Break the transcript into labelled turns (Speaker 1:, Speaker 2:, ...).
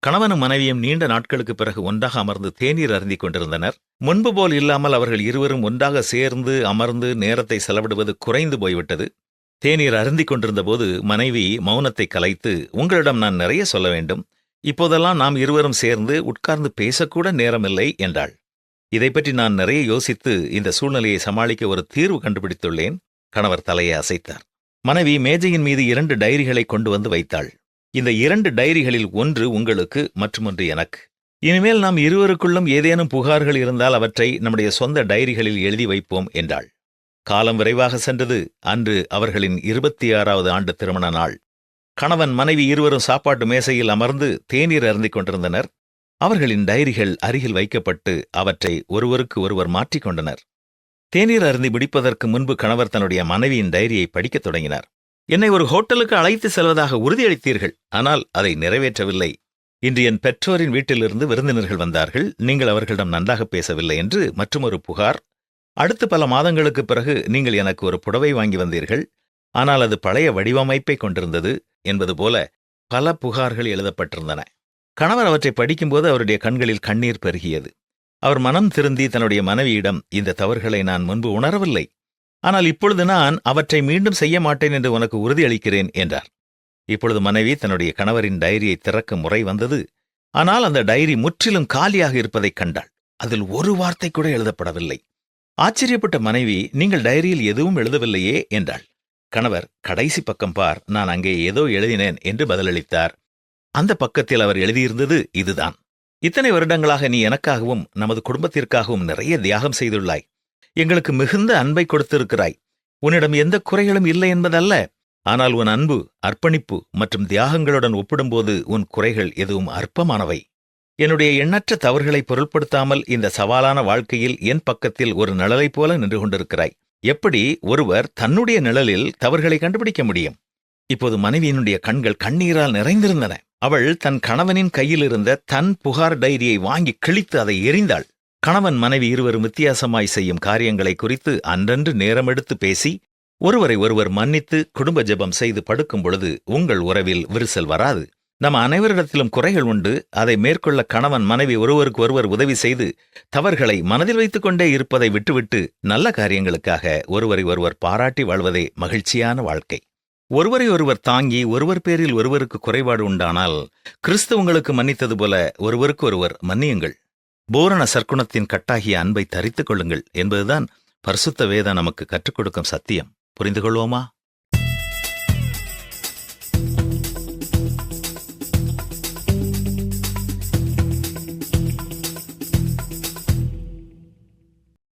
Speaker 1: கணவனும் மனைவியும் நீண்ட நாட்களுக்கு பிறகு ஒன்றாக அமர்ந்து தேநீர் அருந்திக் கொண்டிருந்தனர். முன்பு போல் இல்லாமல் அவர்கள் இருவரும் ஒன்றாக சேர்ந்து அமர்ந்து நேரத்தை செலவிடுவது குறைந்து போய்விட்டது. தேநீர் அருந்திக் கொண்டிருந்தபோது மனைவி மௌனத்தை கலைத்து, உங்களிடம் நான் நிறைய சொல்ல வேண்டும். இப்போதெல்லாம் நாம் இருவரும் சேர்ந்து உட்கார்ந்து பேசக்கூட நேரமில்லை என்றாள். இதைப்பற்றி நான் நிறைய யோசித்து இந்த சூழ்நிலையை சமாளிக்க ஒரு தீர்வு கண்டுபிடித்துள்ளேன். கணவர் தலையை அசைத்தார். மனைவி மேஜையின் மீது 2 டைரிகளை கொண்டு வந்து வைத்தாள். இந்த 2 டைரிகளில் ஒன்று உங்களுக்கு, மற்றொன்று எனக்கு. இனிமேல் நாம் இருவருக்குள்ளும் ஏதேனும் புகார்கள் இருந்தால் அவற்றை நம்முடைய சொந்த டைரிகளில் எழுதி வைப்போம் என்றாள். காலம் விரைவாக சென்றது. அன்று அவர்களின் 26வது ஆண்டு திருமண நாள். கணவன் மனைவி இருவரும் சாப்பாட்டு மேசையில் அமர்ந்து தேநீர் அருந்திக் கொண்டிருந்தனர். அவர்களின் டைரிகள் அருகில் வைக்கப்பட்டு அவற்றை ஒருவருக்கு ஒருவர் மாற்றிக்கொண்டனர். தேநீர் அருந்தி முடிப்பதற்கு முன்பு கணவர் தன்னுடைய மனைவியின் டைரியை படிக்கத் தொடங்கினார். என்னை ஒரு ஹோட்டலுக்கு அழைத்து செல்வதாக உறுதியளித்தீர்கள், ஆனால் அதை நிறைவேற்றவில்லை. இன்று என் பெற்றோரின் வீட்டிலிருந்து விருந்தினர்கள் வந்தார்கள். நீங்கள் அவர்களிடம் நன்றாக பேசவில்லை என்று மற்றுமொரு புகார். அடுத்து பல மாதங்களுக்குப் பிறகு நீங்கள் எனக்கு ஒரு புடவை வாங்கி வந்தீர்கள், ஆனால் அது பழைய வடிவமைப்பை கொண்டிருந்தது என்பது போல பல புகார்கள் எழுதப்பட்டிருந்தன. கணவர் அவற்றை படிக்கும்போது அவருடைய கண்களில் கண்ணீர் பெருகியது. அவர் மனம் திருந்தி தன்னுடைய மனைவியிடம், இந்த தவறுகளை நான் முன்பு உணரவில்லை, ஆனால் இப்பொழுது நான் அவற்றை மீண்டும் செய்ய மாட்டேன் என்று உனக்கு உறுதியளிக்கிறேன் என்றார். இப்பொழுது மனைவி தன்னுடைய கணவரின் டைரியை திறக்கும் முறை வந்தது. ஆனால் அந்த டைரி முற்றிலும் காலியாக இருப்பதைக் கண்டாள். அதில் ஒரு வார்த்தை கூட எழுதப்படவில்லை. ஆச்சரியப்பட்ட மனைவி, நீங்கள் டைரியில் எதுவும் எழுதவில்லையே என்றாள். கணவர், கடைசி பக்கம் பார், நான் அங்கே ஏதோ எழுதினேன் என்று பதிலளித்தார். அந்த பக்கத்தில் அவர் எழுதியிருந்தது இதுதான்: இத்தனை வருடங்களாக நீ எனக்காகவும் நமது குடும்பத்திற்காகவும் நிறைய தியாகம் செய்துள்ளாய். எங்களுக்கு மிகுந்த அன்பை கொடுத்திருக்கிறாய். உன்னிடம் எந்த குறைகளும் இல்லை என்பதல்ல, ஆனால் உன் அன்பு, அர்ப்பணிப்பு மற்றும் தியாகங்களுடன் ஒப்பிடும்போது உன் குறைகள் எதுவும் அற்பமானவை. என்னுடைய எண்ணற்ற தவறுகளை பொருட்படுத்தாமல் இந்த சவாலான வாழ்க்கையில் என் பக்கத்தில் ஒரு நிழலைப் போல நின்று கொண்டிருக்கிறாய். எப்படி ஒருவர் தன்னுடைய நிழலில் தவறுகளை கண்டுபிடிக்க முடியும்? இப்போது மனைவியினுடைய கண்கள் கண்ணீரால் நிறைந்திருந்தன. அவள் தன் கணவனின் கையில் இருந்த தன் புகார் டைரியை வாங்கி கிழித்து அதை எறிந்தாள். கணவன் மனைவி இருவரும் வித்தியாசமாய் செய்யும் காரியங்களை குறித்து அன்றன்று நேரமெடுத்து பேசி ஒருவரை ஒருவர் மன்னித்து குடும்ப ஜெபம் செய்து படுக்கும் பொழுது உங்கள் உறவில் விரிசல் வராது. நம் அனைவரிடத்திலும் குறைகள் உண்டு. அதை மேற்கொள்ள கணவன் மனைவி ஒருவருக்கு ஒருவர் உதவி செய்து தவறுகளை மனதில் வைத்துக் கொண்டே இருப்பதை விட்டுவிட்டு நல்ல காரியங்களுக்காக ஒருவரை ஒருவர் பாராட்டி வாழ்வதே மகிழ்ச்சியான வாழ்க்கை. ஒருவரை ஒருவர் தாங்கி ஒருவர் பேரில் ஒருவருக்கு குறைபாடு உண்டானால் கிறிஸ்து உங்களுக்கு மன்னித்தது போல ஒருவருக்கு ஒருவர் மன்னியுங்கள். பூரண சற்குணத்தின் கட்டாகிய அன்பை தரித்துக் கொள்ளுங்கள் என்பதுதான் பரிசுத்த வேதம் நமக்கு கற்றுக் கொடுக்கும் சத்தியம். புரிந்து கொள்வோமா?